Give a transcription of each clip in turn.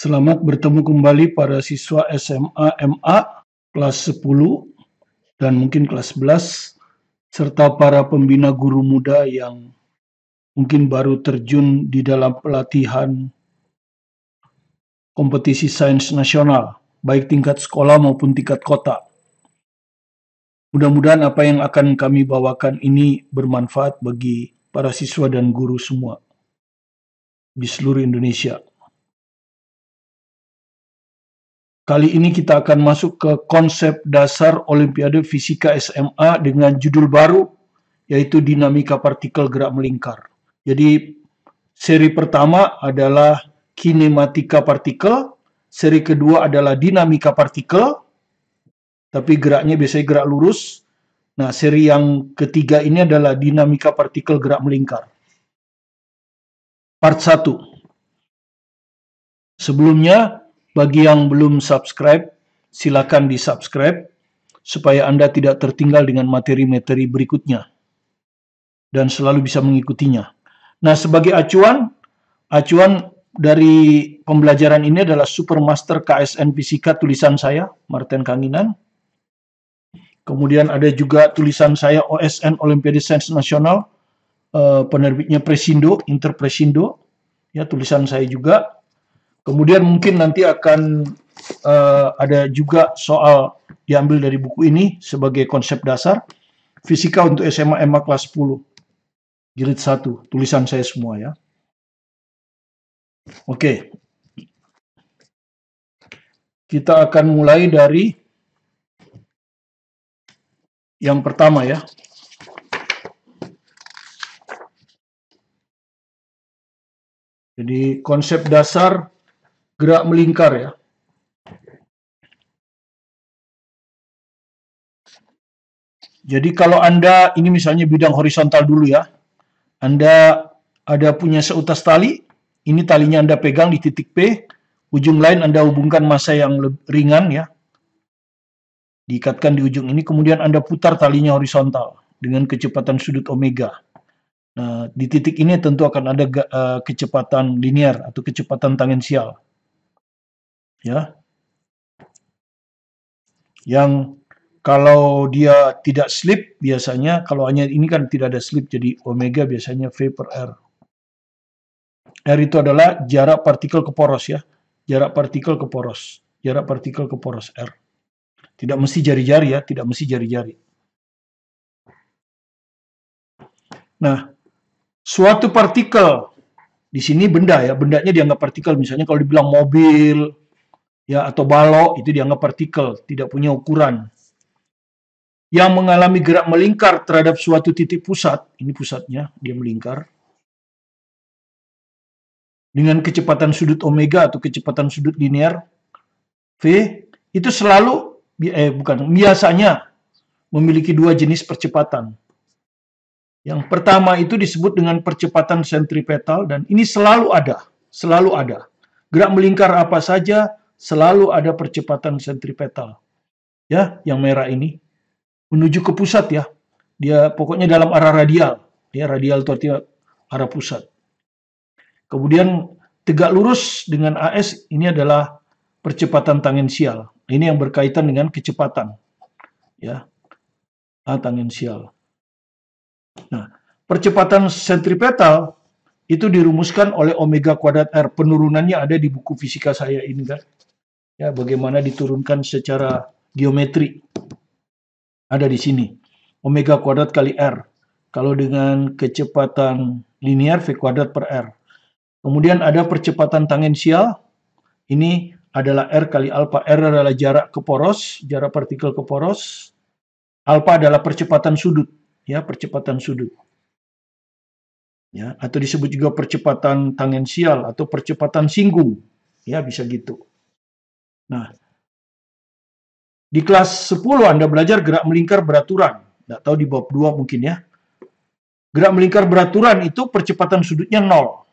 Selamat bertemu kembali para siswa SMA MA kelas 10 dan mungkin kelas 11 serta para pembina guru muda yang mungkin baru terjun di dalam pelatihan kompetisi sains nasional, baik tingkat sekolah maupun tingkat kota. Mudah-mudahan apa yang akan kami bawakan ini bermanfaat bagi para siswa dan guru semua di seluruh Indonesia. Kali ini kita akan masuk ke konsep dasar Olimpiade Fisika SMA dengan judul baru, yaitu dinamika partikel gerak melingkar. Jadi, seri pertama adalah kinematika partikel, seri kedua adalah dinamika partikel, tapi geraknya biasanya gerak lurus. Nah, seri yang ketiga ini adalah dinamika partikel gerak melingkar. Part 1. Sebelumnya, bagi yang belum subscribe, silakan di-subscribe supaya Anda tidak tertinggal dengan materi-materi berikutnya dan selalu bisa mengikutinya. Nah, sebagai acuan dari pembelajaran ini adalah Supermaster KSN Fisika tulisan saya, Martin Kanginan. Kemudian ada juga tulisan saya OSN Olimpiade Sains Nasional, penerbitnya Presindo, Interpresindo, ya tulisan saya juga. Kemudian mungkin nanti akan ada juga soal diambil dari buku ini sebagai konsep dasar Fisika untuk SMA MA kelas 10 jilid 1, tulisan saya semua ya. Oke. Kita akan mulai dari yang pertama ya. Jadi konsep dasar gerak melingkar ya. Jadi kalau Anda, ini misalnya bidang horizontal dulu ya. Anda ada punya seutas tali, ini talinya Anda pegang di titik P, ujung lain Anda hubungkan massa yang ringan ya. Diikatkan di ujung ini, kemudian Anda putar talinya horizontal dengan kecepatan sudut omega. Nah, di titik ini tentu akan ada kecepatan linear atau kecepatan tangensial. Ya. Yang kalau dia tidak slip, biasanya kalau hanya ini kan tidak ada slip, jadi omega biasanya V per R. R itu adalah jarak partikel ke poros ya. Jarak partikel ke poros. Jarak partikel ke poros R. Tidak mesti jari-jari ya, tidak mesti jari-jari. Nah, suatu partikel, di sini benda ya, bendanya dianggap partikel. Misalnya kalau dibilang mobil, ya atau balok, itu dianggap partikel, tidak punya ukuran. Yang mengalami gerak melingkar terhadap suatu titik pusat, ini pusatnya, dia melingkar, dengan kecepatan sudut omega atau kecepatan sudut linear, V, itu selalu, biasanya memiliki dua jenis percepatan. Yang pertama itu disebut dengan percepatan sentripetal, dan ini selalu ada, selalu ada. Gerak melingkar apa saja, selalu ada percepatan sentripetal. Ya, yang merah ini menuju ke pusat ya. Dia pokoknya dalam arah radial. Ya, radial itu artinya arah pusat. Kemudian tegak lurus dengan AS ini adalah percepatan tangensial. Ini yang berkaitan dengan kecepatan. Ya. Tangensial. Nah, percepatan sentripetal itu dirumuskan oleh omega kuadrat R. Penurunannya ada di buku fisika saya ini kan. Ya, bagaimana diturunkan secara geometri. Ada di sini. Omega kuadrat kali R. Kalau dengan kecepatan linear V kuadrat per R. Kemudian ada percepatan tangensial. Ini adalah R kali alfa. R adalah jarak ke poros, jarak partikel ke poros. Alfa adalah percepatan sudut. Ya, percepatan sudut. Ya, atau disebut juga percepatan tangensial atau percepatan singgung. Ya, bisa gitu. Nah, di kelas 10 Anda belajar gerak melingkar beraturan. Nggak tahu di bab 2 mungkin ya. Gerak melingkar beraturan itu percepatan sudutnya 0.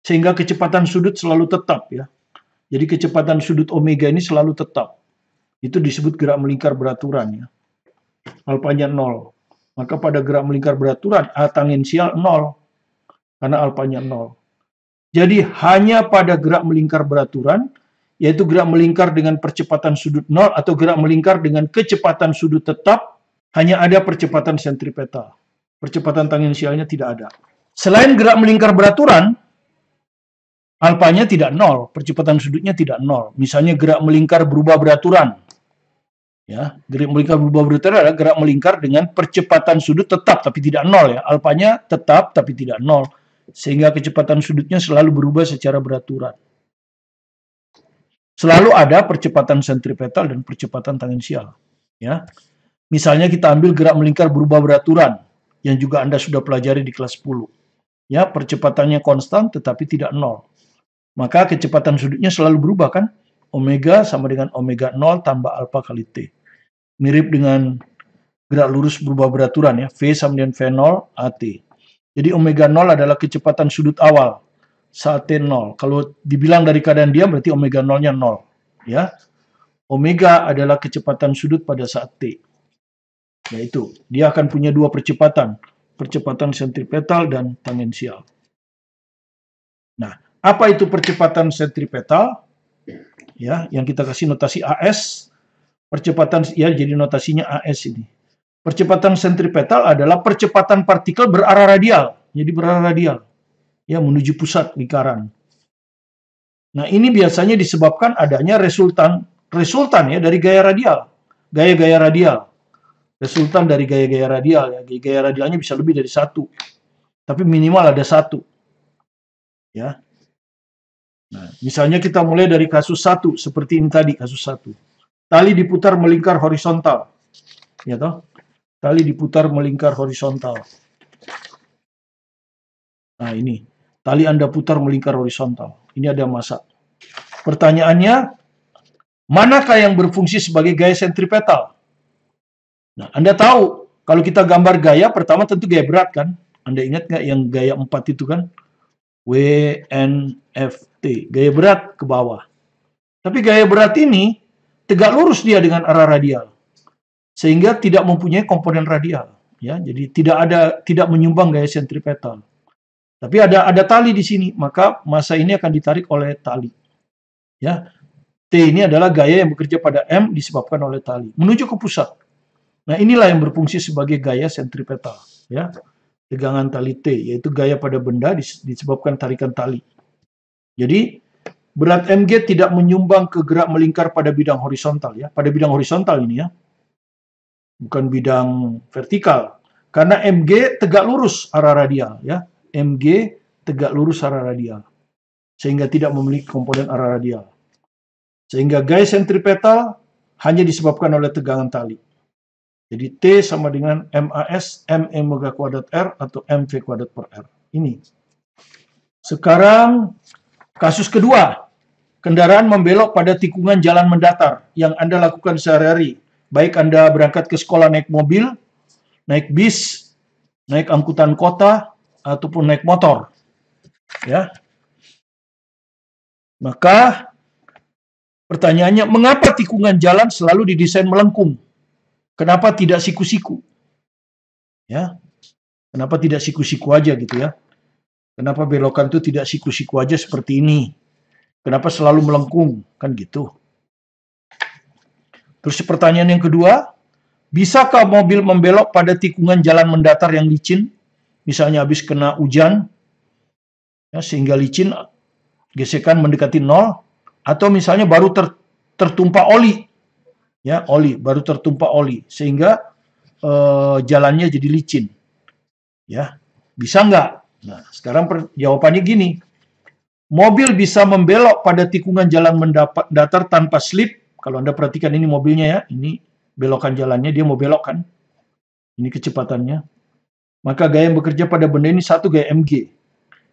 Sehingga kecepatan sudut selalu tetap ya. Jadi kecepatan sudut omega ini selalu tetap. Itu disebut gerak melingkar beraturan ya. Alfanya 0. Maka pada gerak melingkar beraturan A tangensial 0. Karena alfanya 0. Jadi hanya pada gerak melingkar beraturan, yaitu gerak melingkar dengan percepatan sudut 0 atau gerak melingkar dengan kecepatan sudut tetap, hanya ada percepatan sentripetal. Percepatan tangensialnya tidak ada. Selain gerak melingkar beraturan, alfanya tidak 0, percepatan sudutnya tidak 0. Misalnya gerak melingkar berubah beraturan. Ya, gerak melingkar berubah beraturan adalah gerak melingkar dengan percepatan sudut tetap tapi tidak 0 ya. Alfanya tetap tapi tidak 0. Sehingga kecepatan sudutnya selalu berubah secara beraturan. Selalu ada percepatan sentripetal dan percepatan tangensial. Ya. Misalnya kita ambil gerak melingkar berubah beraturan, yang juga Anda sudah pelajari di kelas 10. Ya, percepatannya konstan tetapi tidak 0. Maka kecepatan sudutnya selalu berubah kan? Omega sama dengan omega 0 tambah alfa kali T. Mirip dengan gerak lurus berubah beraturan ya, V sama dengan V0 AT. Jadi omega 0 adalah kecepatan sudut awal saat T 0. Kalau dibilang dari keadaan diam berarti omega 0-nya 0. Ya. Omega adalah kecepatan sudut pada saat T. Yaitu, dia akan punya dua percepatan. Percepatan sentripetal dan tangensial. Nah, apa itu percepatan sentripetal? Ya, yang kita kasih notasi AS. Percepatan, ya jadi notasinya AS ini. Percepatan sentripetal adalah percepatan partikel berarah radial. Jadi berarah radial. Ya, menuju pusat lingkaran. Nah, ini biasanya disebabkan adanya resultan ya dari gaya radial. Gaya-gaya radial. Resultan dari gaya-gaya radial ya. Gaya radialnya bisa lebih dari satu. Tapi minimal ada satu. Ya. Nah, misalnya kita mulai dari kasus 1 seperti ini tadi, kasus 1. Tali diputar melingkar horizontal. Ya toh? Tali diputar melingkar horizontal. Nah, ini. Tali Anda putar melingkar horizontal. Ini ada massa. Pertanyaannya, manakah yang berfungsi sebagai gaya sentripetal? Nah, Anda tahu, kalau kita gambar gaya, pertama tentu gaya berat kan? Anda ingat nggak yang gaya 4 itu kan? WNFT. Gaya berat ke bawah. Tapi gaya berat ini tegak lurus dia dengan arah radial. Sehingga tidak mempunyai komponen radial. Ya, jadi tidak menyumbang gaya sentripetal. Tapi ada tali di sini, maka massa ini akan ditarik oleh tali. Ya, T ini adalah gaya yang bekerja pada M disebabkan oleh tali menuju ke pusat. Nah, inilah yang berfungsi sebagai gaya sentripetal. Ya, tegangan tali T, yaitu gaya pada benda disebabkan tarikan tali. Jadi berat mg tidak menyumbang ke gerak melingkar pada bidang horizontal ya, pada bidang horizontal ini ya. Bukan bidang vertikal. Karena mg tegak lurus arah radial ya. Mg tegak lurus arah radial. Sehingga tidak memiliki komponen arah radial. Sehingga gaya sentripetal hanya disebabkan oleh tegangan tali. Jadi T sama dengan MAS M omega kuadrat R atau MV kuadrat per R. Ini. Sekarang kasus kedua. Kendaraan membelok pada tikungan jalan mendatar yang Anda lakukan sehari-hari. Baik Anda berangkat ke sekolah naik mobil, naik bis, naik angkutan kota, ataupun naik motor. Ya. Maka pertanyaannya, mengapa tikungan jalan selalu didesain melengkung? Kenapa tidak siku-siku? Ya. Kenapa tidak siku-siku aja gitu ya? Kenapa belokan itu tidak siku-siku aja seperti ini? Kenapa selalu melengkung? Kan gitu. Terus pertanyaan yang kedua, bisakah mobil membelok pada tikungan jalan mendatar yang licin? Misalnya habis kena hujan, ya, sehingga licin, gesekan mendekati 0, atau misalnya baru tertumpah oli, ya oli, baru tertumpah oli, sehingga jalannya jadi licin. Ya, bisa nggak? Nah, sekarang jawabannya gini. Mobil bisa membelok pada tikungan jalan mendatar tanpa slip. Kalau Anda perhatikan ini mobilnya ya, ini belokan jalannya, dia mau belok kan. Ini kecepatannya. Maka gaya yang bekerja pada benda ini satu gaya mg.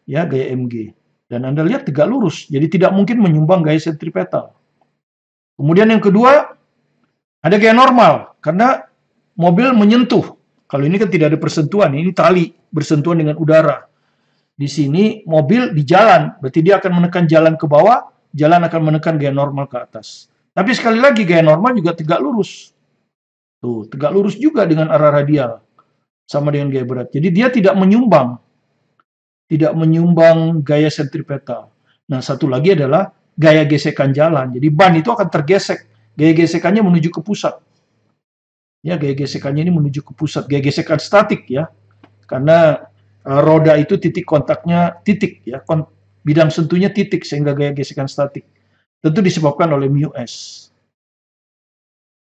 Ya, gaya mg. Dan Anda lihat tegak lurus, jadi tidak mungkin menyumbang gaya sentripetal. Kemudian yang kedua, ada gaya normal, karena mobil menyentuh. Kalau ini kan tidak ada persentuhan, ini tali bersentuhan dengan udara. Di sini mobil di jalan, berarti dia akan menekan jalan ke bawah, jalan akan menekan gaya normal ke atas. Tapi sekali lagi gaya normal juga tegak lurus. Tuh, tegak lurus juga dengan arah radial. Sama dengan gaya berat. Jadi dia tidak menyumbang. tidak menyumbang gaya sentripetal. Nah, satu lagi adalah gaya gesekan jalan. Jadi ban itu akan tergesek. Gaya gesekannya menuju ke pusat. Ya, gaya gesekannya ini menuju ke pusat. Gaya gesekan statik ya. Karena roda itu titik kontaknya titik ya. Bidang sentuhnya titik sehingga gaya gesekan statik. Tentu disebabkan oleh μs.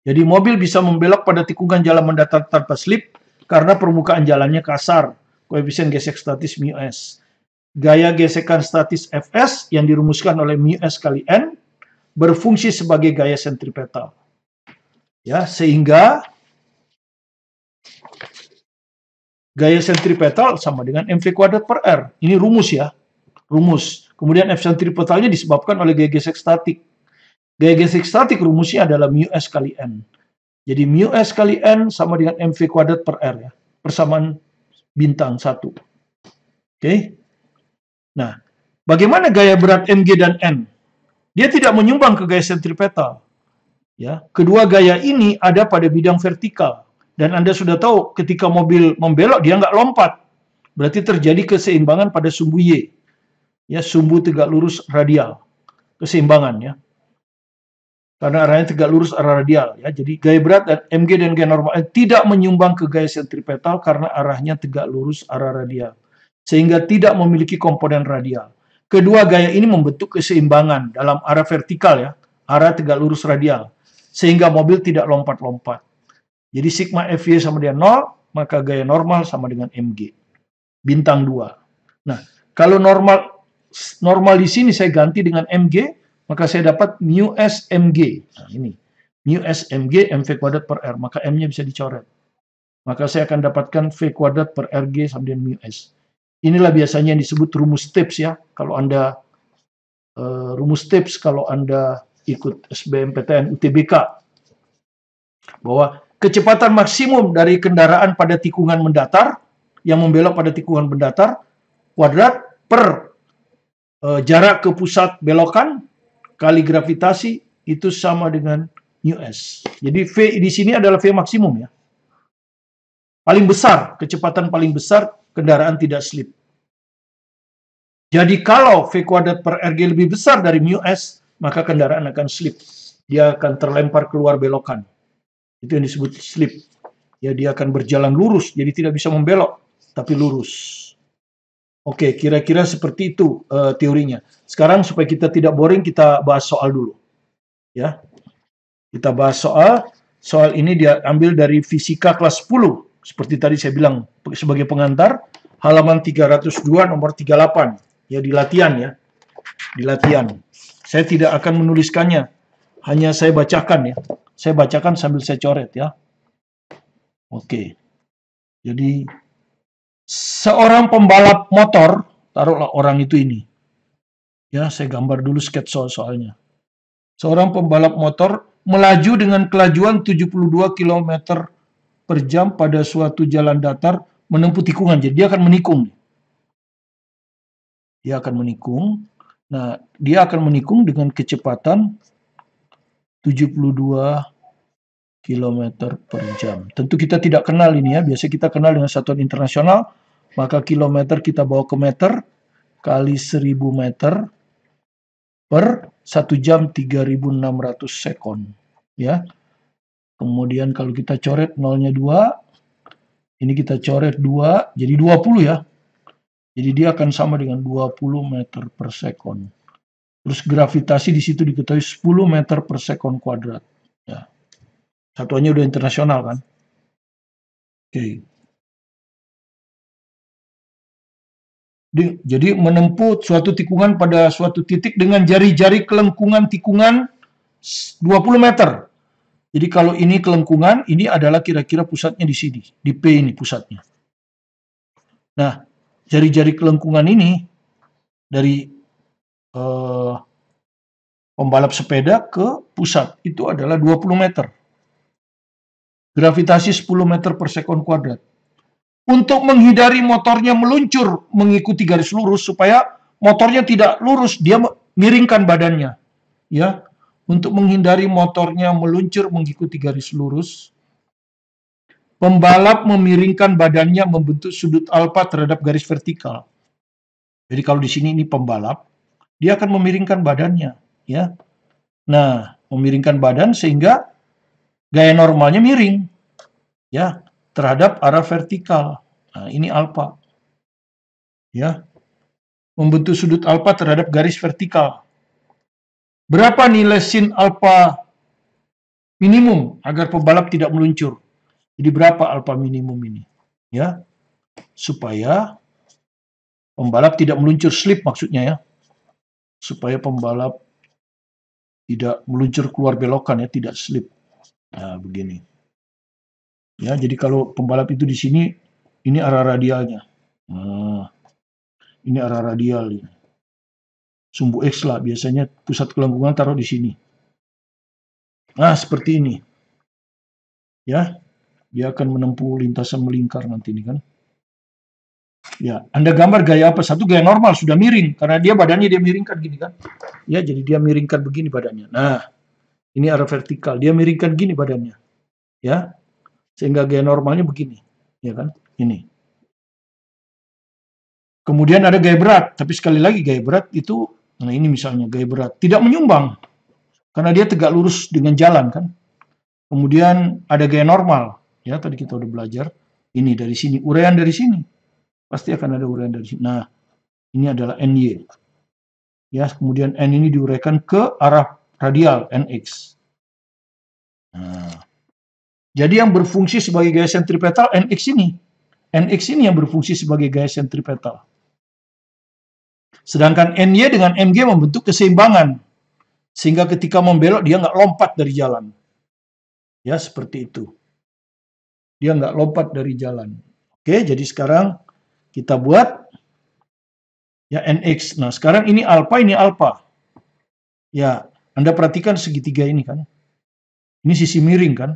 Jadi mobil bisa membelok pada tikungan jalan mendatar tanpa slip karena permukaan jalannya kasar. Koefisien gesek statis μs. Gaya gesekan statis Fs yang dirumuskan oleh μs kali N berfungsi sebagai gaya sentripetal. Ya, sehingga gaya sentripetal sama dengan mv kuadrat per R. Ini rumus ya. Rumus. Kemudian F sentripetalnya disebabkan oleh gaya gesek statik. Gaya gesek statik rumusnya adalah μs kali N. Jadi μs kali N sama dengan mv kuadrat per R ya. Persamaan bintang 1. Oke. Nah, bagaimana gaya berat mg dan N? Dia tidak menyumbang ke gaya sentripetal. Ya, kedua gaya ini ada pada bidang vertikal. Dan Anda sudah tahu ketika mobil membelok dia nggak lompat. Berarti terjadi keseimbangan pada sumbu Y. Ya, sumbu tegak lurus radial. Keseimbangan ya. Karena arahnya tegak lurus arah radial ya. Jadi gaya berat dan mg dan gaya normal tidak menyumbang ke gaya sentripetal karena arahnya tegak lurus arah radial. Sehingga tidak memiliki komponen radial. Kedua gaya ini membentuk keseimbangan dalam arah vertikal ya, arah tegak lurus radial. Sehingga mobil tidak lompat-lompat. Jadi sigma Fy sama dengan 0, maka gaya normal sama dengan mg. Bintang 2. Nah, kalau normal di sini saya ganti dengan mg, maka saya dapat μs mg. Nah, ini. μs mg mv kuadrat per R, maka m-nya bisa dicoret. Maka saya akan dapatkan v kuadrat per rg sama dengan μs. Inilah biasanya yang disebut rumus Stepes ya. Kalau Anda rumus Stepes kalau Anda ikut SBMPTN UTBK, bahwa kecepatan maksimum dari kendaraan pada tikungan mendatar yang membelok pada tikungan mendatar kuadrat per jarak ke pusat belokan kali gravitasi itu sama dengan μs. Jadi V di sini adalah V maksimum ya. Paling besar, kecepatan paling besar kendaraan tidak slip. Jadi kalau V kuadrat per Rg lebih besar dari μs, maka kendaraan akan slip. Dia akan terlempar keluar belokan. Itu yang disebut slip. Ya, dia akan berjalan lurus, jadi tidak bisa membelok, tapi lurus. Oke, kira-kira seperti itu teorinya. Sekarang supaya kita tidak boring, kita bahas soal dulu. Ya, kita bahas soal. Soal ini dia ambil dari fisika kelas 10. Seperti tadi saya bilang sebagai pengantar, halaman 302 nomor 38. Ya, di latihan ya. Di latihan. Saya tidak akan menuliskannya, hanya saya bacakan ya. Saya bacakan sambil saya coret ya. Oke. Jadi seorang pembalap motor, taruhlah orang itu ini. Ya, saya gambar dulu sketsa soalnya. Seorang pembalap motor melaju dengan kelajuan 72 km per jam pada suatu jalan datar menempuh tikungan. Jadi dia akan menikung. Dia akan menikung. Nah, dia akan menikung dengan kecepatan 72 km per jam. Tentu kita tidak kenal ini ya, biasa kita kenal dengan satuan internasional, maka kilometer kita bawa ke meter, kali 1000 meter per 1 jam 3600 sekon. Ya. Kemudian kalau kita coret nolnya 2, ini kita coret 2, jadi 20 ya. Jadi dia akan sama dengan 20 meter per sekon. Terus gravitasi di situ diketahui 10 meter per sekon kuadrat. Ya. Satuannya udah internasional kan. Oke. Jadi menempuh suatu tikungan pada suatu titik dengan jari-jari kelengkungan tikungan 20 meter. Jadi kalau ini kelengkungan, ini adalah kira-kira pusatnya di sini. Di P ini pusatnya. Nah, jari-jari kelengkungan ini dari pembalap sepeda ke pusat itu adalah 20 meter. Gravitasi 10 meter per sekon kuadrat. Untuk menghindari motornya meluncur mengikuti garis lurus supaya motornya tidak lurus, dia miringkan badannya. Ya, untuk menghindari motornya meluncur mengikuti garis lurus, pembalap memiringkan badannya membentuk sudut alfa terhadap garis vertikal. Jadi kalau di sini ini pembalap, dia akan memiringkan badannya, ya. Nah, memiringkan badan sehingga gaya normalnya miring, ya, terhadap arah vertikal. Nah, ini alfa, ya. Membentuk sudut alfa terhadap garis vertikal. Berapa nilai sin alfa minimum agar pembalap tidak meluncur? Jadi berapa alfa minimum ini? Ya, supaya pembalap tidak meluncur, slip maksudnya ya. Supaya pembalap tidak meluncur keluar belokan ya, tidak slip. Nah, begini. Ya, jadi kalau pembalap itu di sini, ini arah radialnya. Nah, ini arah radial ini. Sumbu X lah, biasanya pusat kelengkungan taruh di sini. Nah, seperti ini. Ya, dia akan menempuh lintasan melingkar nanti ini kan. Ya, Anda gambar gaya apa? Satu gaya normal, sudah miring. Karena dia badannya dia miringkan gini kan. Ya, jadi dia miringkan begini badannya. Nah, ini arah vertikal. Dia miringkan gini badannya. Ya, sehingga gaya normalnya begini. Ya kan, ini. Kemudian ada gaya berat. Tapi sekali lagi gaya berat itu, nah ini misalnya gaya berat. Tidak menyumbang. Karena dia tegak lurus dengan jalan kan. Kemudian ada gaya normal. Ya, tadi kita udah belajar. Ini dari sini. Uraian dari sini. Pasti akan ada uraian dari sini. Nah, ini adalah NY. Ya, kemudian N ini diuraikan ke arah radial, NX. Nah, jadi yang berfungsi sebagai gaya sentripetal, NX ini. NX ini yang berfungsi sebagai gaya sentripetal. Sedangkan NY dengan MG membentuk keseimbangan. Sehingga ketika membelok, dia nggak lompat dari jalan. Ya, seperti itu. Dia nggak lompat dari jalan. Oke, jadi sekarang kita buat ya NX. Nah, sekarang ini alfa. Ya, Anda perhatikan segitiga ini kan. Ini sisi miring kan.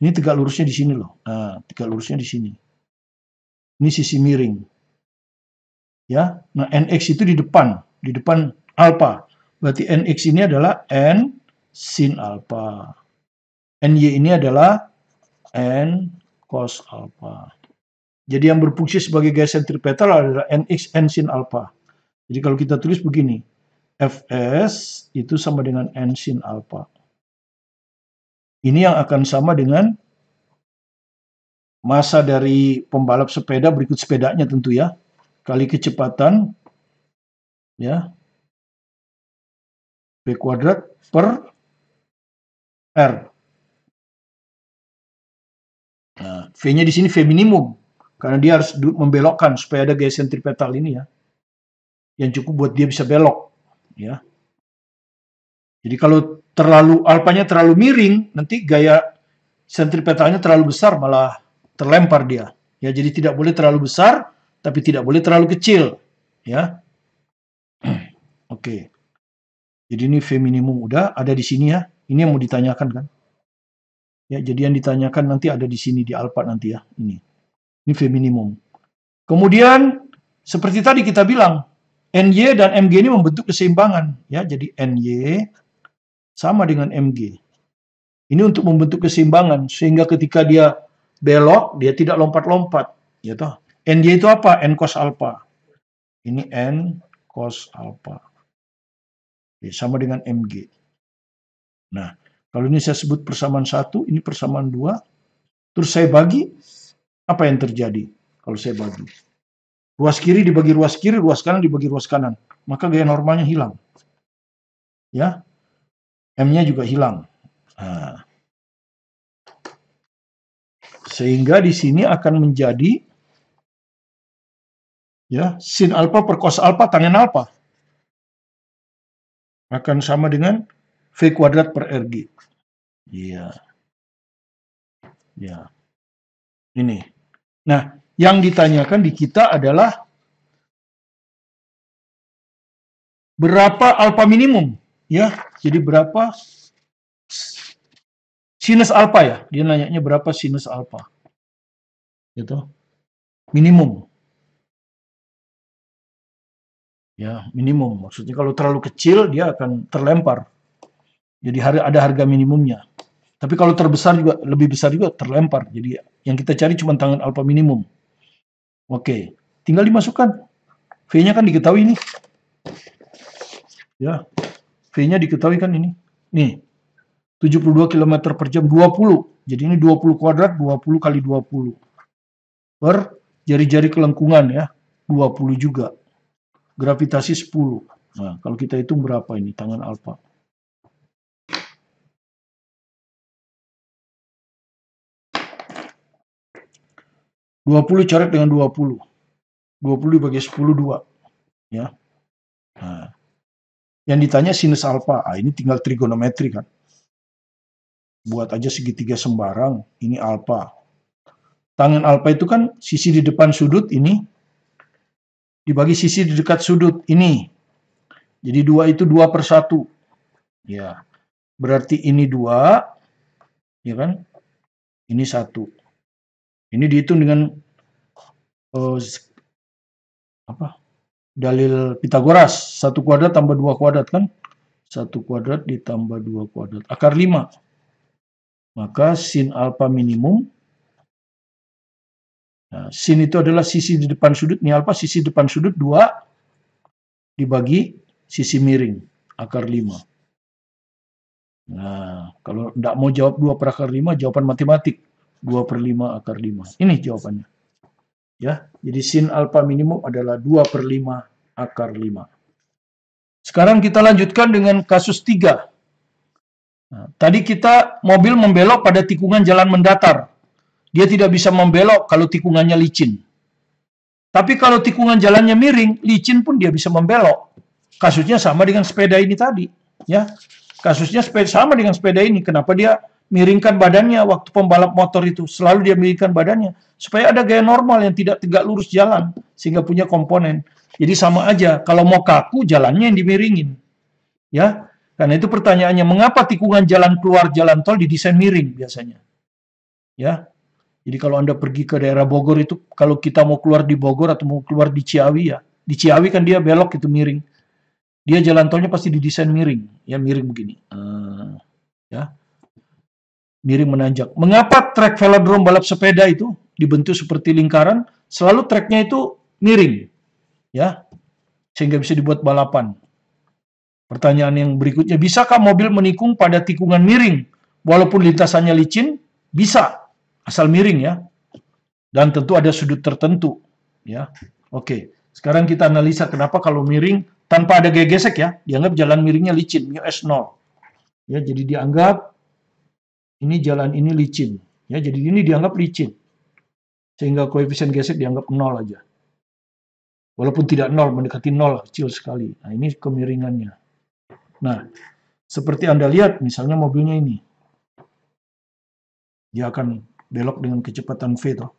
Ini tegak lurusnya di sini loh. Nah, tegak lurusnya di sini. Ini sisi miring. Ya, nah NX itu di depan alfa. Berarti NX ini adalah N sin alfa. NY ini adalah N cos alfa. Jadi yang berfungsi sebagai gaya sentripetal adalah NX N sin alfa. Jadi kalau kita tulis begini, Fs itu sama dengan N sin alfa. Ini yang akan sama dengan massa dari pembalap sepeda berikut sepedanya tentu ya, kali kecepatan ya, V kuadrat per R. Nah, V-nya di sini V minimum, karena dia harus membelokkan supaya ada gaya sentripetal ini ya, yang cukup buat dia bisa belok ya. Jadi kalau alfanya terlalu miring, nanti gaya sentripetalnya terlalu besar, malah terlempar dia. Ya, jadi tidak boleh terlalu besar, tapi tidak boleh terlalu kecil. Ya, oke. Jadi ini V minimum udah ada di sini ya. Ini yang mau ditanyakan kan? Ya, jadi yang ditanyakan nanti ada di sini di alfa nanti ya. Ini V minimum. Kemudian seperti tadi kita bilang, NY dan MG ini membentuk keseimbangan. Ya, jadi NY sama dengan MG. Ini untuk membentuk keseimbangan sehingga ketika dia belok dia tidak lompat-lompat, ya toh. NY itu apa? N cos alpha. Ini N cos alpha. Oke, sama dengan MG. Nah, kalau ini saya sebut persamaan 1, ini persamaan 2, terus saya bagi, apa yang terjadi kalau saya bagi? Ruas kiri dibagi ruas kiri, ruas kanan dibagi ruas kanan. Maka gaya normalnya hilang. Ya, M-nya juga hilang. Nah, sehingga di sini akan menjadi ya sin alpha per cos alpha tangen alpha akan sama dengan V kuadrat per RG. Iya. Ya. Ini. Nah, yang ditanyakan di kita adalah berapa alpha minimum? Ya, jadi berapa sinus alpha ya? Dia nanyanya berapa sinus alpha? Gitu. Minimum. Ya, minimum. Maksudnya kalau terlalu kecil dia akan terlempar. Jadi ada harga minimumnya. Tapi kalau terbesar juga, lebih besar juga terlempar. Jadi yang kita cari cuma tangan alpha minimum. Oke, tinggal dimasukkan. V-nya kan diketahui nih. Ya, V-nya diketahui kan ini. Nih, 72 km per jam, 20. Jadi ini 20 kuadrat, 20 kali 20. Per jari-jari kelengkungan ya, 20 juga. Gravitasi 10. Nah, kalau kita hitung berapa ini tangan alfa? Dua puluh coret dengan 20. 20 dibagi 10, 2. Ya. Nah, yang ditanya sinus alfa. Ah, ini tinggal trigonometri kan. Buat aja segitiga sembarang. Ini alfa. Tangen alfa itu kan sisi di depan sudut ini dibagi sisi di dekat sudut ini. Jadi 2 itu 2/1. Ya. Berarti ini 2, ya kan? Ini 1. Ini dihitung dengan dalil Pitagoras. 1 kuadrat tambah 2 kuadrat kan? 1 kuadrat ditambah 2 kuadrat. Akar 5. Maka sin alfa minimum. Nah, sin itu adalah sisi di depan sudut. Ini alfa sisi depan sudut 2 dibagi sisi miring. Akar 5. Nah, kalau tidak mau jawab 2/5, jawaban matematik. 2/5 akar 5. Ini jawabannya. Ya, jadi sin alfa minimum adalah 2/5 akar 5. Sekarang kita lanjutkan dengan kasus 3. Nah, tadi kita mobil membelok pada tikungan jalan mendatar. Dia tidak bisa membelok kalau tikungannya licin. Tapi kalau tikungan jalannya miring, licin pun dia bisa membelok. Kasusnya sama dengan sepeda ini tadi. Ya, kasusnya sama dengan sepeda ini. Kenapa dia miringkan badannya waktu pembalap motor itu? Selalu dia miringkan badannya. Supaya ada gaya normal yang tidak tegak lurus jalan. Sehingga punya komponen. Jadi sama aja. Kalau mau kaku, jalannya yang dimiringin. Ya, karena itu pertanyaannya, mengapa tikungan jalan keluar jalan tol didesain miring biasanya? Ya, jadi kalau Anda pergi ke daerah Bogor itu, kalau kita mau keluar di Bogor atau mau keluar di Ciawi ya, di Ciawi kan dia belok itu miring. Dia jalan tolnya pasti didesain miring, ya miring begini. Ya, miring menanjak. Mengapa trek velodrome balap sepeda itu dibentuk seperti lingkaran? Selalu treknya itu miring, ya, sehingga bisa dibuat balapan. Pertanyaan yang berikutnya, bisakah mobil menikung pada tikungan miring? Walaupun lintasannya licin, bisa, asal miring ya. Dan tentu ada sudut tertentu, ya. Oke, sekarang kita analisa kenapa kalau miring tanpa ada gaya gesek ya, dianggap jalan miringnya licin, mu S 0. Ya, jadi dianggap ini jalan ini licin, ya. Jadi ini dianggap licin. Sehingga koefisien gesek dianggap 0 aja. Walaupun tidak 0, mendekati 0, kecil sekali. Nah, ini kemiringannya. Nah, seperti Anda lihat, misalnya mobilnya ini. Dia akan belok dengan kecepatan V, toh.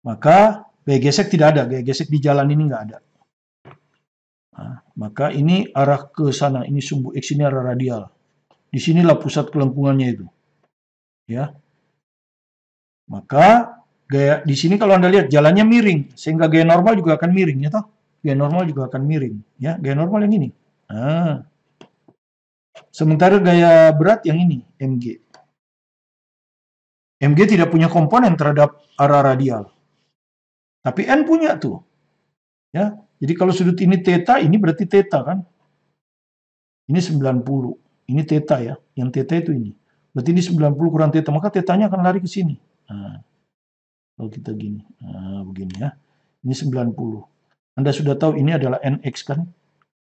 Maka gaya gesek tidak ada, gaya gesek di jalan ini nggak ada. Nah, maka ini arah ke sana, ini sumbu X ini arah radial. Disinilah pusat kelengkungannya itu. Ya. Maka gaya di sini kalau Anda lihat jalannya miring, sehingga gaya normal juga akan miring, ya toh? Gaya normal juga akan miring, ya. Gaya normal yang ini. Nah. Sementara gaya berat yang ini, MG. MG tidak punya komponen terhadap arah radial. Tapi N punya tuh. Ya. Jadi kalau sudut ini theta, ini berarti theta kan? Ini 90. Ini theta ya. Yang theta itu ini. Berarti ini 90 kurang theta, maka thetanya akan lari ke sini. Nah, kalau kita gini. Nah, begini ya. Ini 90. Anda sudah tahu ini adalah NX kan?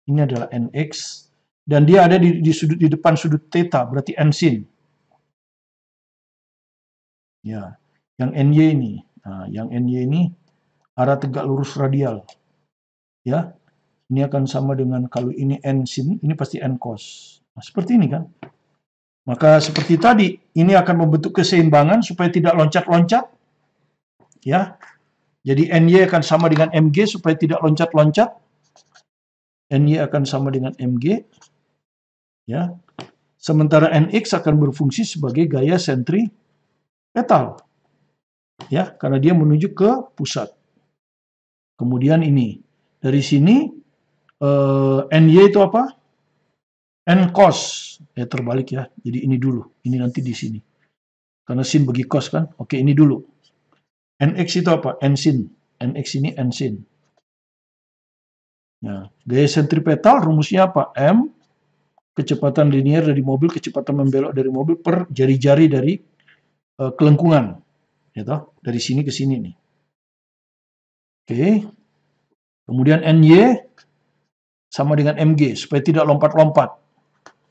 Ini adalah NX. Dan dia ada di depan sudut theta, berarti N sin. Ya, yang NY ini. Nah, yang NY ini arah tegak lurus radial. Ya, ini akan sama dengan kalau ini N sin, ini pasti N cos. Nah, seperti ini kan. Maka seperti tadi, ini akan membentuk keseimbangan supaya tidak loncat-loncat. Ya, jadi NY akan sama dengan MG supaya tidak loncat-loncat. NY akan sama dengan MG. Ya, sementara NX akan berfungsi sebagai gaya sentripetal. Ya, karena dia menuju ke pusat. Kemudian ini. Dari sini, NY itu apa? N cos. Ya, terbalik ya. Jadi ini dulu. Ini nanti di sini. Karena sin bagi cos kan. Oke, ini dulu. NX itu apa? N sin. NX ini N sin. Nah, gaya sentripetal rumusnya apa? M, kecepatan linier dari mobil, kecepatan membelok dari mobil per jari-jari dari kelengkungan. Gitu, dari sini ke sini nih. Oke. Kemudian NY sama dengan MG, supaya tidak lompat-lompat.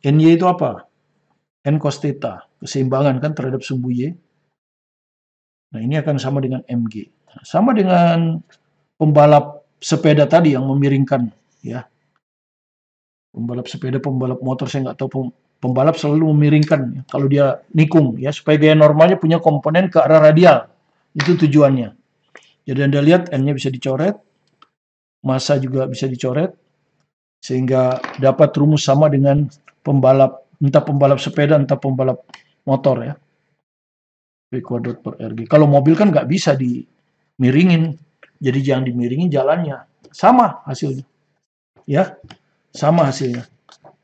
NY itu apa? N cos theta, keseimbangan kan terhadap sumbu Y. Nah, ini akan sama dengan MG. Sama dengan pembalap sepeda tadi yang memiringkan, ya. Pembalap sepeda, pembalap motor, saya nggak tahu, pembalap selalu memiringkan ya, kalau dia nikung, ya, supaya gaya normalnya punya komponen ke arah radial. Itu tujuannya. Jadi Anda lihat N-nya bisa dicoret, massa juga bisa dicoret, sehingga dapat rumus sama dengan pembalap, entah pembalap sepeda, entah pembalap motor ya. V kuadrat per RG. Kalau mobil kan nggak bisa dimiringin, jadi jangan dimiringin jalannya. Sama hasilnya. Ya, sama hasilnya.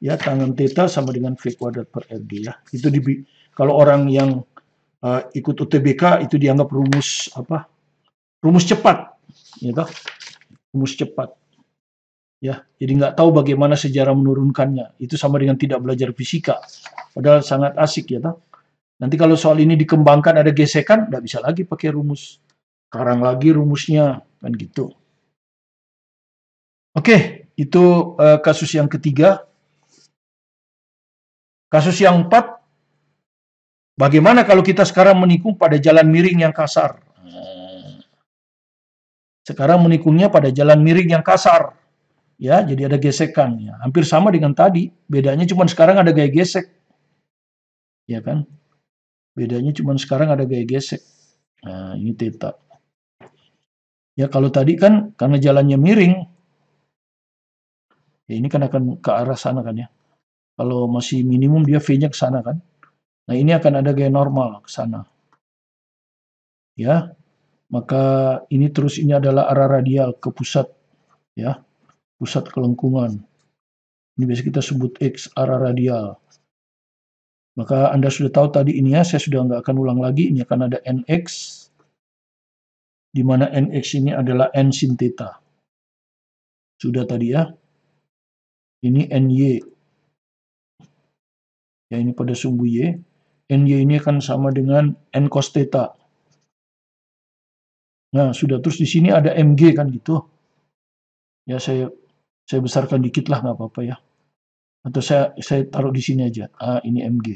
Ya, tangan theta sama dengan V kuadrat per RG ya. Itu kalau orang yang ikut UTBK itu dianggap rumus apa? Rumus cepat, gitu. Rumus cepat. Ya, jadi nggak tahu bagaimana sejarah menurunkannya. Itu sama dengan tidak belajar fisika. Padahal sangat asik ya, toh. Nanti kalau soal ini dikembangkan ada gesekan, nggak bisa lagi pakai rumus. Sekarang lagi rumusnya, kan gitu. Oke, itu kasus yang ketiga. Kasus yang keempat, bagaimana kalau kita sekarang menikung pada jalan miring yang kasar? Sekarang menikungnya pada jalan miring yang kasar. Ya, jadi ada gesekan. Ya. Hampir sama dengan tadi, bedanya cuma sekarang ada gaya gesek. Ya kan? Bedanya cuma sekarang ada gaya gesek. Nah, ini theta. Ya, kalau tadi kan karena jalannya miring, ya ini kan akan ke arah sana kan ya. Kalau masih minimum dia V-nya ke sana kan. Nah, ini akan ada gaya normal ke sana. Ya, maka ini terus ini adalah arah radial ke pusat. Ya, pusat kelengkungan. Ini biasa kita sebut X, arah radial. Maka Anda sudah tahu tadi ini ya, saya sudah nggak akan ulang lagi. Ini akan ada NX, di mana NX ini adalah N sin theta. Sudah tadi ya. Ini NY. Ya, ini pada sumbu Y. NY ini akan sama dengan N cos theta. Nah, sudah, terus di sini ada MG kan gitu. Ya, saya besarkan dikit lah, nggak apa-apa ya. Atau saya taruh di sini aja. Ini MG.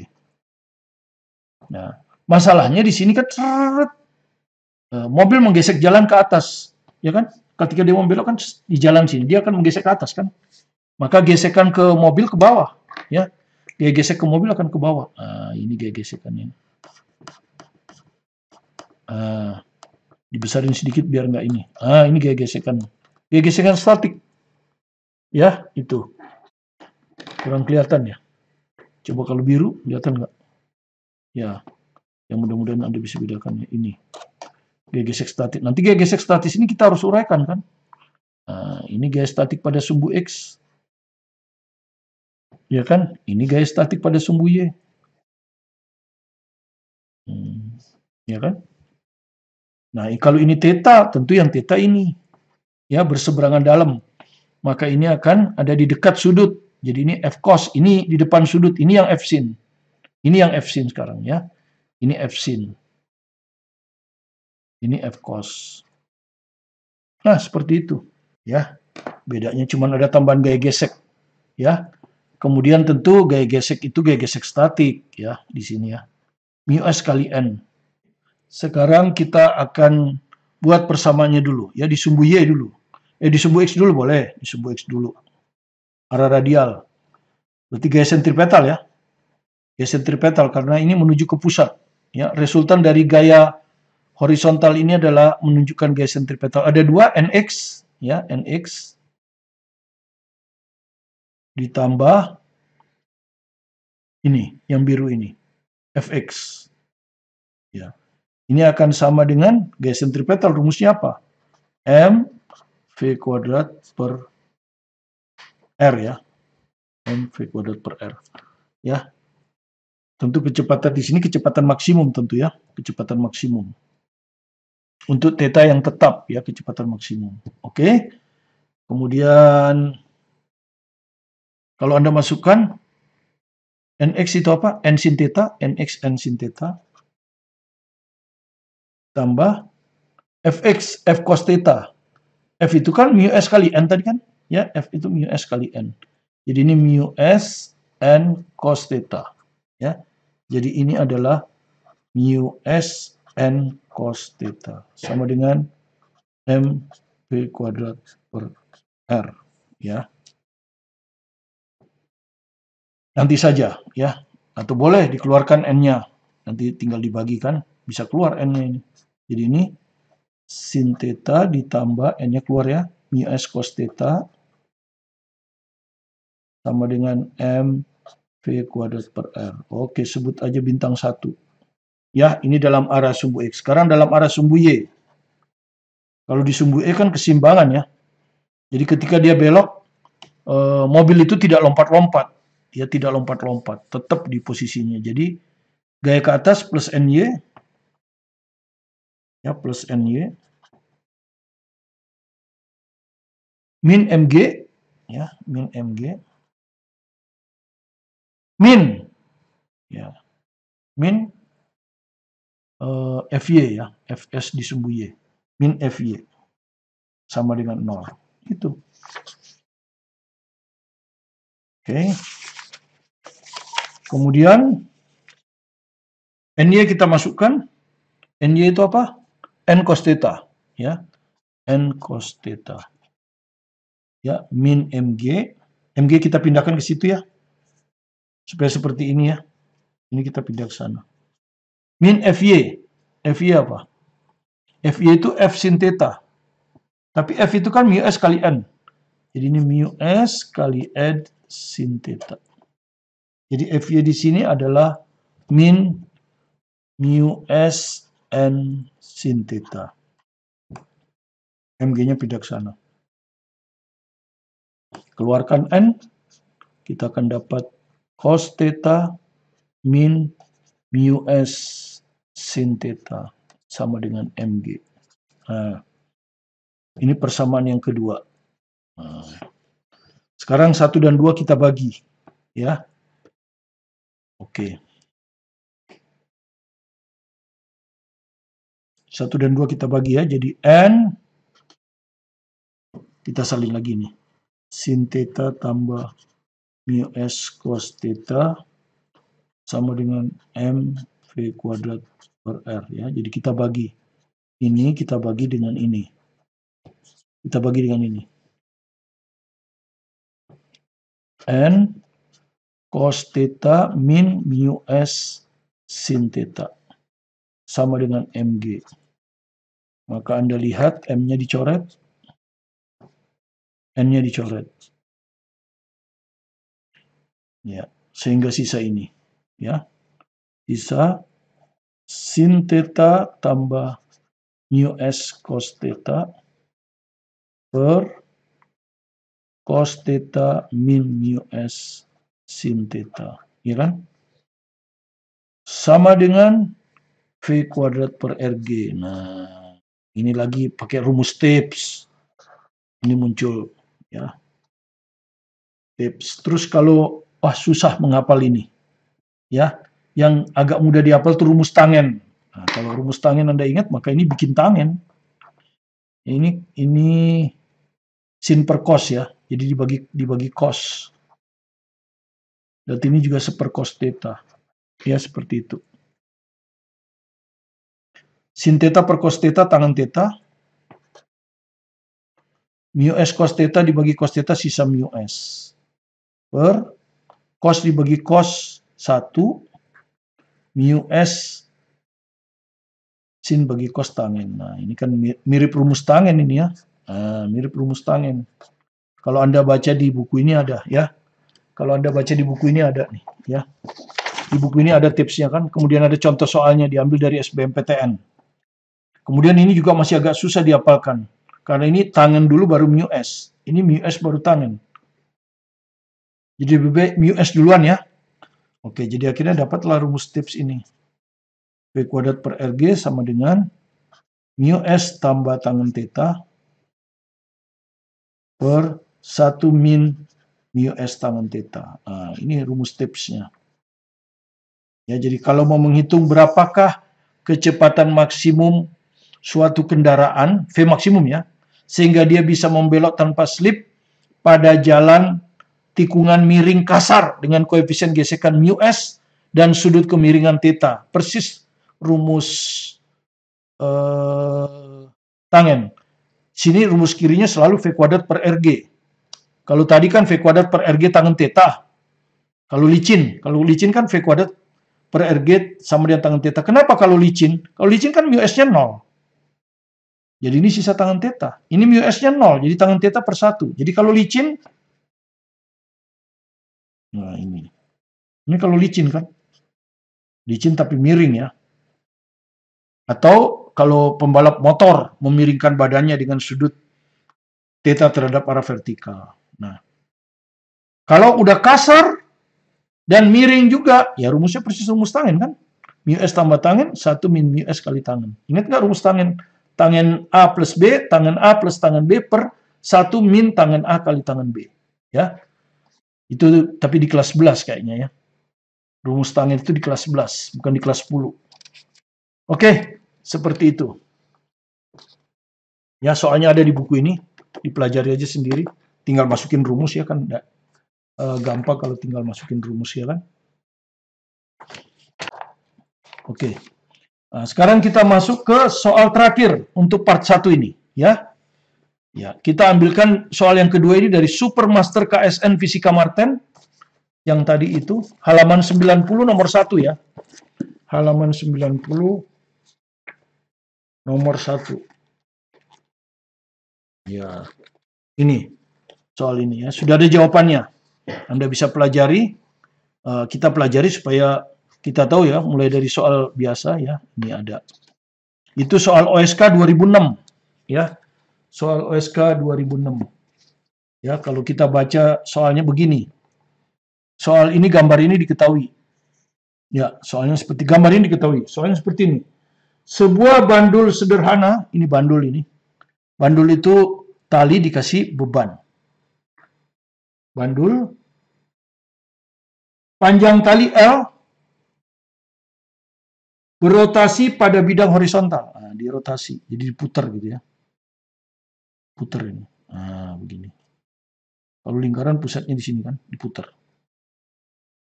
Nah, masalahnya di sini kan mobil menggesek jalan ke atas, ya kan? Ketika dia membelok kan di jalan sini, dia akan menggesek ke atas kan? Maka gesekan ke mobil ke bawah, ya. Gaya gesek ke mobil akan ke bawah. Ini gaya gesekannya. Dibesarin sedikit biar nggak ini. Ini gaya gesekan. Gaya gesekan statik. Ya, itu. Kurang kelihatan ya. Coba kalau biru, kelihatan nggak? Ya, yang mudah-mudahan Anda bisa bedakan ya. Ini. Gaya gesek statik. Nanti gaya gesek statis ini kita harus uraikan kan? Ini gaya statik pada sumbu X. Ya kan? Ini gaya statik pada sumbu Y. Ya kan? Nah, kalau ini theta, tentu yang theta ini. Ya, berseberangan dalam. Maka ini akan ada di dekat sudut. Jadi ini F cos, ini di depan sudut, ini yang F sin. Ini yang F sin sekarang ya. Ini F sin. Ini F cos. Nah, seperti itu. Ya, bedanya cuma ada tambahan gaya gesek. Ya, kemudian tentu gaya gesek itu gaya gesek statik ya di sini ya. Mu S kali N. Sekarang kita akan buat persamaannya dulu ya, di sumbu Y dulu. Di sumbu X dulu boleh, di sumbu X dulu. Arah radial. Berarti gaya sentripetal ya. Gaya sentripetal karena ini menuju ke pusat. Ya, resultan dari gaya horizontal ini adalah menunjukkan gaya sentripetal. Ada dua, NX ya, NX ditambah ini yang biru ini, Fx. Ya. Ini akan sama dengan gaya sentripetal, rumusnya apa? M V kuadrat per R ya. M V kuadrat per R. Ya. Tentu kecepatan di sini kecepatan maksimum tentu ya, kecepatan maksimum. Untuk theta yang tetap ya, kecepatan maksimum. Oke. Kemudian kalau Anda masukkan NX itu apa? N sin theta, NX N sin theta tambah Fx F cos theta. F itu kan mu S kali N tadi kan? Ya, F itu mu S kali N. Jadi ini mu S N cos theta. Ya. Jadi ini adalah mu S N cos theta sama dengan M V kuadrat per R. Ya. Nanti saja ya. Atau boleh dikeluarkan N-nya. Nanti tinggal dibagikan, bisa keluar N-nya ini. Jadi ini sin theta ditambah N-nya keluar ya. Mu S cos theta sama dengan M V kuadrat per R. Oke, sebut aja bintang 1. Ya, ini dalam arah sumbu X. Sekarang dalam arah sumbu Y. Kalau di sumbu E kan keseimbangan ya. Jadi ketika dia belok, mobil itu tidak lompat-lompat. Dia tidak lompat-lompat, tetap di posisinya. Jadi gaya ke atas plus NY, ya plus NY, min MG, ya min MG, min, ya min FY ya, FS di sumbu Y, min FY sama dengan 0. Itu. Oke. Kemudian NY kita masukkan. NY itu apa? N cos theta, ya. N cos theta. Ya, min MG. MG kita pindahkan ke situ ya. Supaya seperti ini ya. Ini kita pindah ke sana. Min FY. FY apa? FY itu F sin theta. Tapi F itu kan mu S kali N. Jadi ini mu S kali N sin theta. Jadi FY di sini adalah min mu S N sin theta. MG-nya pindah ke sana. Keluarkan N, kita akan dapat cos theta min mu S sin theta sama dengan MG. Nah, ini persamaan yang kedua. Nah, sekarang 1 dan 2 kita bagi. Ya. Oke. 1 dan 2 kita bagi ya. Jadi N, kita salin lagi nih. Sin theta tambah mu S cos theta sama dengan M V kuadrat per R ya. Jadi kita bagi. Ini kita bagi dengan ini. Kita bagi dengan ini. N cos theta min mu S sin theta sama dengan MG. Maka Anda lihat M-nya dicoret, N-nya dicoret. Ya, sehingga sisa ini. Ya. Sisa sin theta tambah mu S cos theta per cos theta min mu S sin theta. Ya kan? Sama dengan V kuadrat per RG. Nah, ini lagi pakai rumus tips. Ini muncul ya. Tips. Terus kalau susah menghafal ini. Ya, yang agak mudah dihafal itu rumus tangen. Nah, kalau rumus tangen Anda ingat, maka ini bikin tangen. Ini sin per cos ya. Jadi dibagi cos. Dan ini juga seper cos theta. Ya, seperti itu. Sin theta per cos theta tangen theta. Mu S cos theta dibagi cos theta sisa mu S. Per cos dibagi cos 1. Mu S sin bagi cos tangen. Nah, ini kan mirip rumus tangen ini ya. Nah, mirip rumus tangen. Kalau Anda baca di buku ini ada ya. Kalau Anda baca di buku ini ada nih ya. Di buku ini ada tipsnya kan. Kemudian ada contoh soalnya diambil dari SBMPTN. Kemudian ini juga masih agak susah dihafalkan. Karena ini tangen dulu baru mu S. Ini mu S baru tangen. Jadi lebih baik mu S duluan ya. Oke, jadi akhirnya dapatlah rumus tips ini. V kuadrat per RG sama dengan mu S tambah tangen theta per 1 min mu S tangan theta. Nah, ini rumus tipsnya. Ya, jadi kalau mau menghitung berapakah kecepatan maksimum suatu kendaraan, V maksimum ya, sehingga dia bisa membelok tanpa slip pada jalan tikungan miring kasar dengan koefisien gesekan mu S dan sudut kemiringan theta. Persis rumus tangen. Sini rumus kirinya selalu V kuadrat per RG. Kalau tadi kan V kuadrat per RG tangen theta. Kalau licin kan V kuadrat per RG sama dengan tangen theta. Kenapa kalau licin? Kalau licin kan mu S-nya 0. Jadi ini sisa tangen theta. Ini mu S-nya 0, jadi tangen theta per 1. Jadi kalau licin, nah ini. Ini kalau licin kan. Licin tapi miring ya. Atau kalau pembalap motor memiringkan badannya dengan sudut theta terhadap arah vertikal. Nah, kalau udah kasar dan miring juga, ya rumusnya persis rumus tangen kan. Mu S tambah tangen, 1 min mu S kali tangen. Ingat nggak rumus tangen? Tangen A plus B, tangen A plus tangen B per 1 min tangen A kali tangen B. Ya, itu tapi di kelas 11 kayaknya ya. Rumus tangen itu di kelas 11, bukan di kelas 10. Oke, seperti itu. Ya, soalnya ada di buku ini, dipelajari aja sendiri. Tinggal masukin rumus ya kan, gampang kalau tinggal masukin rumus ya kan. Oke. Nah, sekarang kita masuk ke soal terakhir untuk part 1 ini, ya. Ya, kita ambilkan soal yang kedua ini dari Supermaster KSN Fisika Marten yang tadi itu, halaman 90 nomor 1 ya. Halaman 90 nomor 1. Ya. Ini soal ini ya. Sudah ada jawabannya. Anda bisa pelajari, kita pelajari supaya kita tahu ya, mulai dari soal biasa ya, ini ada. Itu soal OSK 2006 ya. Soal OSK 2006. Ya, kalau kita baca soalnya begini. Soal ini, gambar ini diketahui. Ya, soalnya seperti gambar ini diketahui. Soalnya seperti ini. Sebuah bandul sederhana, ini bandul ini. Bandul itu tali dikasih beban. Bandul, panjang tali L, berotasi pada bidang horizontal. Nah, dirotasi, jadi diputar gitu ya. Putar ini. Nah, begini. Kalau lingkaran pusatnya di sini kan, diputar.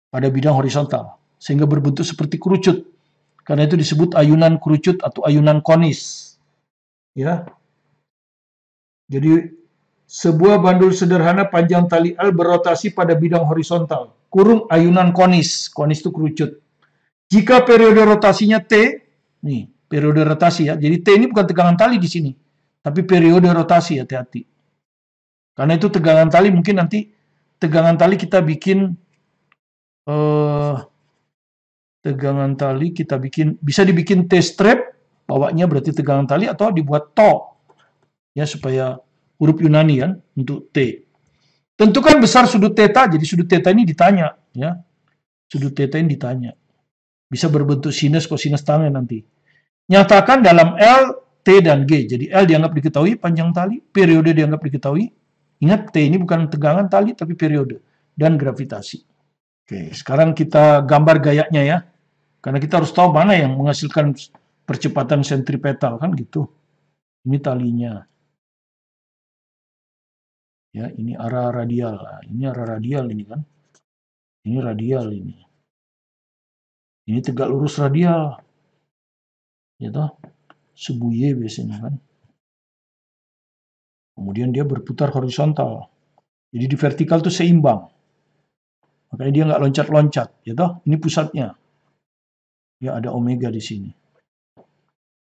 Pada bidang horizontal, sehingga berbentuk seperti kerucut. Karena itu disebut ayunan kerucut atau ayunan konis. Ya. Jadi, sebuah bandul sederhana panjang tali L berotasi pada bidang horizontal. Kurung ayunan konis. Konis itu kerucut. Jika periode rotasinya T, nih, periode rotasi ya. Jadi T ini bukan tegangan tali di sini. Tapi periode rotasi, hati-hati. Karena itu tegangan tali, mungkin nanti tegangan tali kita bikin tegangan tali kita bikin, bisa dibikin T-strap, bawahnya berarti tegangan tali, atau dibuat to. Ya, supaya huruf Yunani kan, untuk T. Tentukan besar sudut theta, jadi sudut theta ini ditanya. Ya, sudut theta ini ditanya. Bisa berbentuk sinus, kosinus tangen nanti. Nyatakan dalam L, T, dan G. Jadi L dianggap diketahui, panjang tali, periode dianggap diketahui. Ingat, T ini bukan tegangan tali, tapi periode. Dan gravitasi. Oke, sekarang kita gambar gayanya ya. Karena kita harus tahu mana yang menghasilkan percepatan sentripetal, kan gitu. Ini talinya. Ya, ini arah radial. Nah, ini arah radial ini kan. Ini radial ini. Ini tegak lurus radial. Ya toh? Sebuye biasanya kan. Kemudian dia berputar horizontal. Jadi di vertikal itu seimbang. Makanya dia nggak loncat-loncat. Ya toh? Ini pusatnya. Ya, ada omega di sini.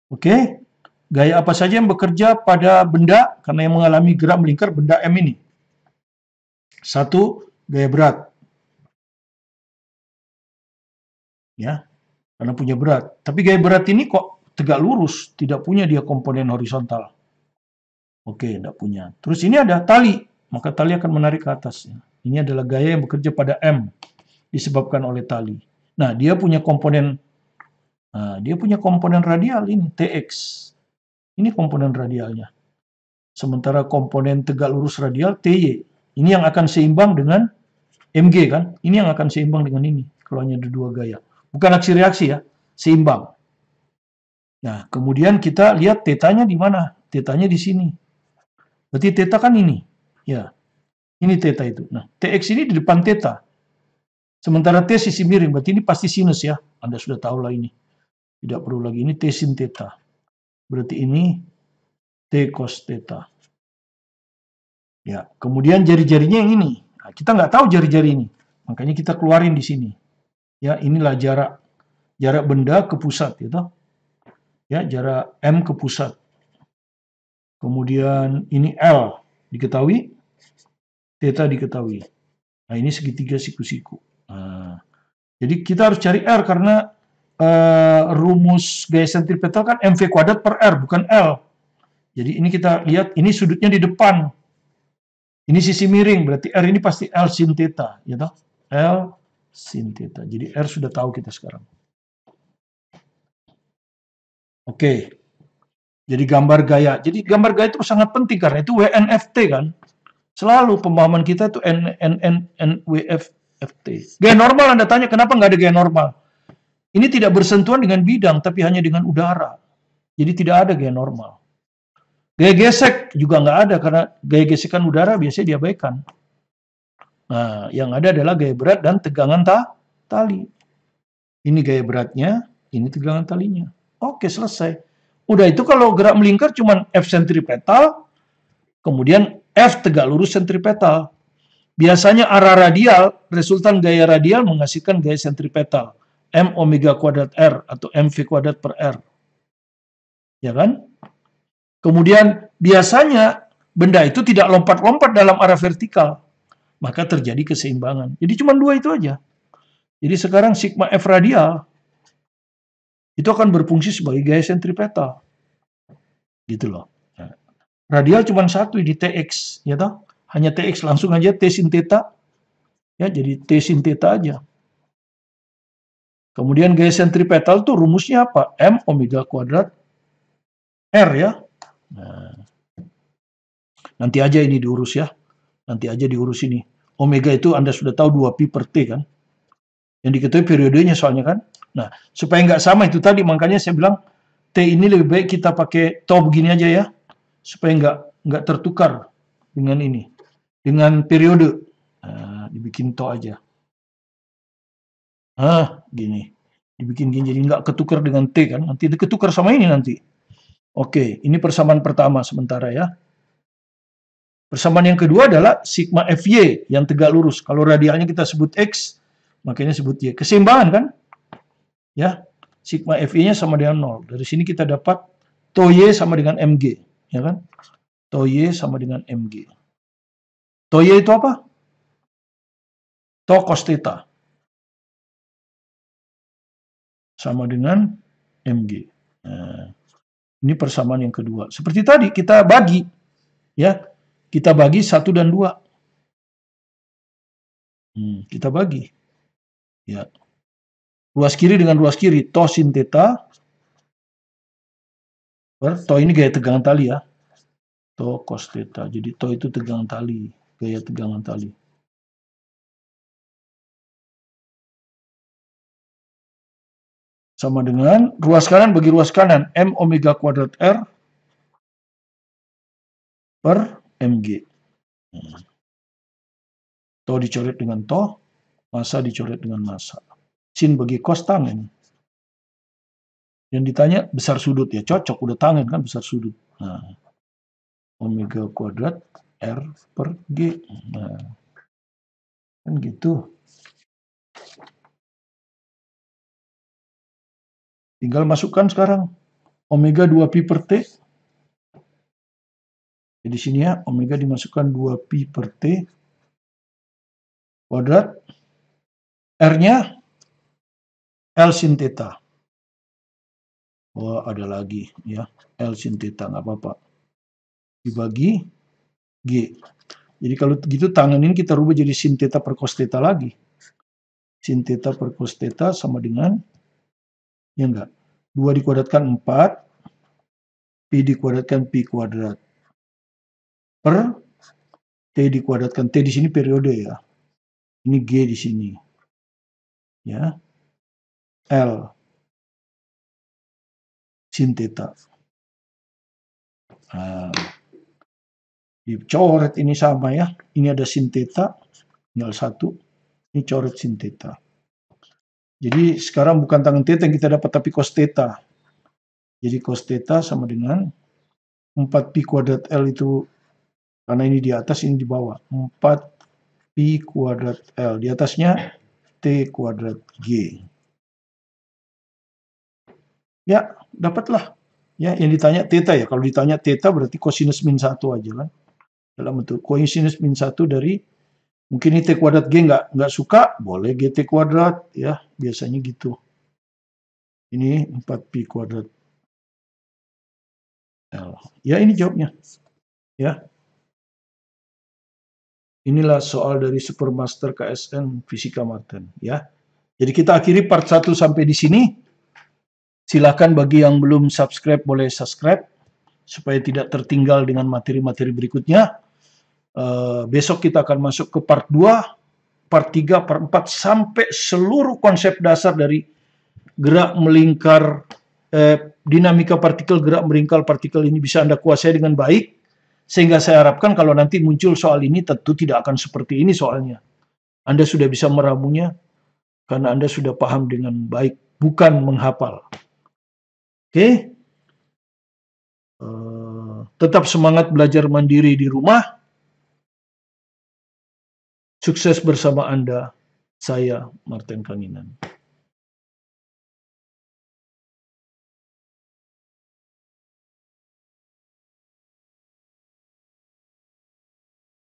Oke. Gaya apa saja yang bekerja pada benda karena yang mengalami gerak melingkar benda M ini? 1. Gaya berat. Ya. Karena punya berat. Tapi gaya berat ini kok tegak lurus, tidak punya dia komponen horizontal. Oke, tidak punya. Terus ini ada tali, maka tali akan menarik ke atas. Ini adalah gaya yang bekerja pada M, disebabkan oleh tali. Nah, dia punya komponen radial ini, TX. Ini komponen radialnya. Sementara komponen tegak lurus radial TY. Ini yang akan seimbang dengan MG kan? Ini yang akan seimbang dengan ini. Kalau hanya ada dua gaya. Bukan aksi reaksi ya, seimbang. Nah, kemudian kita lihat tetanya di mana? Tetanya di sini. Berarti teta kan ini. Ya, ini teta itu. Nah, TX ini di depan teta. Sementara T sisi miring, berarti ini pasti sinus ya. Anda sudah tahu lah ini. Tidak perlu lagi, ini T sin teta. Berarti ini T cos teta. Ya, kemudian jari-jarinya yang ini. Nah, kita nggak tahu jari-jari ini. Makanya kita keluarin di sini. Ya, inilah jarak benda ke pusat, gitu. Ya, jarak M ke pusat. Kemudian ini L diketahui, theta diketahui. Nah, ini segitiga siku-siku. Nah, jadi kita harus cari R karena rumus gaya sentripetal kan mv kuadrat per R, bukan L. Jadi ini kita lihat, ini sudutnya di depan. Ini sisi miring, berarti R ini pasti L sin theta, ya toh? L sin theta. Jadi R sudah tahu kita sekarang. Oke. Jadi gambar gaya. Jadi gambar gaya itu sangat penting karena itu WNFT kan. Selalu pemahaman kita itu WFT. Gaya normal Anda tanya kenapa nggak ada gaya normal? Ini tidak bersentuhan dengan bidang tapi hanya dengan udara. Jadi tidak ada gaya normal. Gaya gesek juga nggak ada karena gaya gesekan udara biasanya diabaikan. Nah, yang ada adalah gaya berat dan tegangan tali. Ini gaya beratnya, ini tegangan talinya. Oke, selesai. Udah itu kalau gerak melingkar cuma F sentripetal, kemudian F tegak lurus sentripetal. Biasanya arah radial, resultan gaya radial menghasilkan gaya sentripetal. M omega kuadrat R atau MV kuadrat per R. Ya kan? Kemudian biasanya benda itu tidak lompat-lompat dalam arah vertikal. Maka terjadi keseimbangan. Jadi cuma dua itu aja. Jadi sekarang sigma F radial itu akan berfungsi sebagai gaya sentripetal. Gitu loh. Nah, radial cuma satu di TX, ya toh? Hanya TX, langsung aja T sin theta. Ya, jadi T sin theta aja. Kemudian gaya sentripetal tuh rumusnya apa? M omega kuadrat R ya. Nah, nanti aja ini diurus ya. Nanti aja diurus ini. Omega itu Anda sudah tahu 2pi per T kan. Yang diketahui periodenya soalnya kan. Nah, supaya nggak sama itu tadi, makanya saya bilang T ini lebih baik kita pakai tau begini aja ya. Supaya nggak tertukar dengan ini. Dengan periode. Nah, dibikin tau aja. Gini. Dibikin gini, jadi nggak ketukar dengan T kan. Nanti ketukar sama ini nanti. Oke, ini persamaan pertama sementara ya. Persamaan yang kedua adalah sigma Fy yang tegak lurus. Kalau radialnya kita sebut X, makanya sebut Y. Keseimbangan kan? Ya, sigma Fy-nya sama dengan 0. Dari sini kita dapat tau Y sama dengan Mg. Ya kan? Tau Y sama dengan Mg. Tau Y itu apa? Tau cos theta. Sama dengan Mg. Nah, ini persamaan yang kedua. Seperti tadi, kita bagi. Ya, kita bagi 1 dan 2. Kita bagi. Ya. Ruas kiri dengan ruas kiri. Tau sin theta. Tau ini gaya tegangan tali ya. Tau cos theta. Jadi tau itu tegangan tali. Gaya tegangan tali. Sama dengan ruas kanan bagi ruas kanan. M omega kuadrat R per Mg. Tau dicoret dengan tau. Massa dicoret dengan massa. Sin bagi cos tangen. Yang ditanya besar sudut ya. Cocok. Udah tangen kan besar sudut. Nah, omega kuadrat R per G. Nah, kan gitu. Tinggal masukkan sekarang omega 2pi per T. Jadi di sini ya, omega dimasukkan 2pi per T kuadrat. R-nya L sin theta. Oh, ada lagi ya. L sin theta, nggak apa-apa. Dibagi G. Jadi kalau gitu tangan ini kita rubah jadi sin theta per cos theta lagi. Sin theta per cos theta sama dengan, ya enggak, 2 dikuadratkan 4, pi dikuadratkan pi kuadrat. per T dikuadratkan. T di sini periode ya. Ini G di sini. Ya. L sin theta. Nah, dicoret ini sama ya. Ini ada sin theta, tinggal 1. Ini coret sin theta. Jadi sekarang bukan tangen theta yang kita dapat, tapi cos theta. Jadi cos theta sama dengan 4pi kuadrat L itu, karena ini di atas, ini di bawah. 4pi kuadrat L. Di atasnya T kuadrat G. Ya, dapatlah. Ya, yang ditanya theta ya. Kalau ditanya theta berarti cosinus min 1 aja kan. Dalam bentuk cosinus min 1 dari, mungkin ini T kuadrat G nggak suka, boleh GT kuadrat ya. Biasanya gitu. Ini 4pi kuadrat L. Ya, ini jawabnya. Ya. Inilah soal dari Supermaster KSN Fisika Martin ya. Jadi kita akhiri part 1 sampai di sini. Silakan bagi yang belum subscribe boleh subscribe supaya tidak tertinggal dengan materi-materi berikutnya. Besok kita akan masuk ke part 2, part 3, part 4 sampai seluruh konsep dasar dari gerak melingkar dinamika partikel, gerak melingkar partikel ini bisa Anda kuasai dengan baik. Sehingga saya harapkan kalau nanti muncul soal ini tentu tidak akan seperti ini soalnya. Anda sudah bisa meramunya karena Anda sudah paham dengan baik, bukan menghafal. Oke? Tetap semangat belajar mandiri di rumah. Sukses bersama Anda, saya Martin Kanginan.